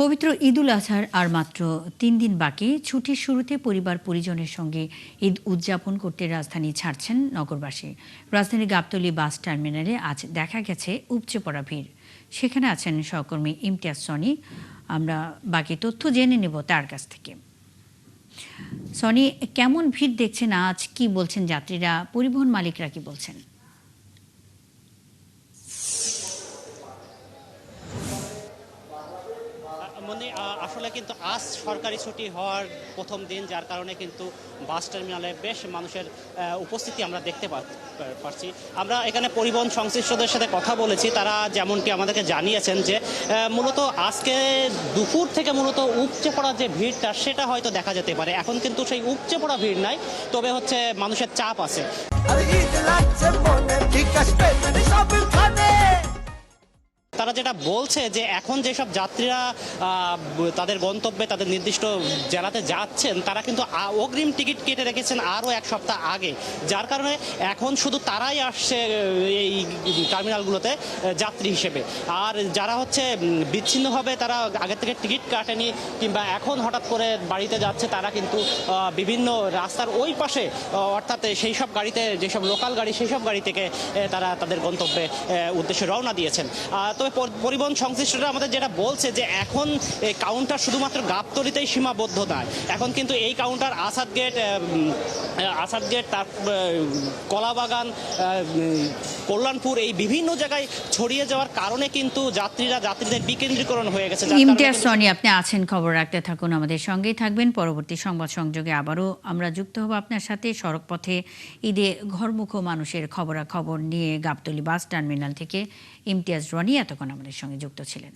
পবিত্র ঈদুল আজহার আর মাত্র ৩ দিন বাকি। ছুটির শুরুতে পরিবার পরিজনের সঙ্গে ঈদ উদযাপন করতে রাজধানী ছাড়ছেন নগরবাসী। রাজধানীর গাবতলী বাস টার্মিনালে আজ দেখা গেছে উপচে পড়া ভিড়। সেখানে আছেন সহকর্মী ইমতিয়াজ সনি। আমরা বাকি তথ্য জেনে নেব তার কাছ থেকে। সনি, কেমন ভিড় দেখছেন আজ? কি বলছেন যাত্রীরা, পরিবহন মালিকরা কি বলছেন? আসলে কিন্তু আজ সরকারি ছুটি হওয়ার প্রথম দিন, যার কারণে কিন্তু বাস টার্মিনালে বেশ মানুষের উপস্থিতি আমরা দেখতে পাচ্ছি। আমরা এখানে পরিবহন সংশ্লিষ্টদের সাথে কথা বলেছি, তারা যেমনটি আমাদেরকে জানিয়েছেন যে মূলত আজকে দুপুর থেকে মূলত উপচে পড়া যে ভিড়টা সেটা হয়তো দেখা যেতে পারে। এখন কিন্তু সেই উপচে পড়া ভিড় নাই, তবে হচ্ছে মানুষের চাপ আছে। তারা যেটা বলছে যে এখন যেসব যাত্রীরা তাদের গন্তব্যে তাদের নির্দিষ্ট জেলাতে যাচ্ছেন, তারা কিন্তু অগ্রিম টিকিট কেটে রেখেছেন আরও এক সপ্তাহ আগে, যার কারণে এখন শুধু তারাই আসছে এই টার্মিনালগুলোতে যাত্রী হিসেবে। আর যারা হচ্ছে বিচ্ছিন্নভাবে তারা আগে থেকে টিকিট কাটেনি কিংবা এখন হঠাৎ করে বাড়িতে যাচ্ছে, তারা কিন্তু বিভিন্ন রাস্তার ওই পাশে, অর্থাৎ সেই সব গাড়িতে, যেসব লোকাল গাড়ি সেই সব গাড়ি থেকে তারা তাদের গন্তব্যে উদ্দেশ্যে রওনা দিয়েছেন। তবে পরিবহন সংশ্লিষ্টরা আমাদের যেটা বলছে যে এখন এই কাউন্টার শুধুমাত্র গাবতলীতেই সীমাবদ্ধ নয়, এখন কিন্তু এই কাউন্টার আসাদ গেট তার কলাবাগান, কল্যাণপুর, এই বিভিন্ন জায়গায় ছড়িয়ে যাওয়ার কারণে কিন্তু যাত্রীদের বিকেন্দ্রীকরণ হয়ে গেছে। ইমতিয়াজ সনি, আপনি আছেন, খবর রাখতে থাকুন, আমাদের সঙ্গেই থাকবেন। পরবর্তী সংবাদ সংযোগে আবারও আমরা যুক্ত হব আপনার সাথে। সড়কপথে ঈদে ঘরমুখো মানুষের খবরাখবর নিয়ে গাবতলী বাস টার্মিনাল থেকে ইমতিয়াজ রনি এতক্ষণ আমাদের সঙ্গে যুক্ত ছিলেন।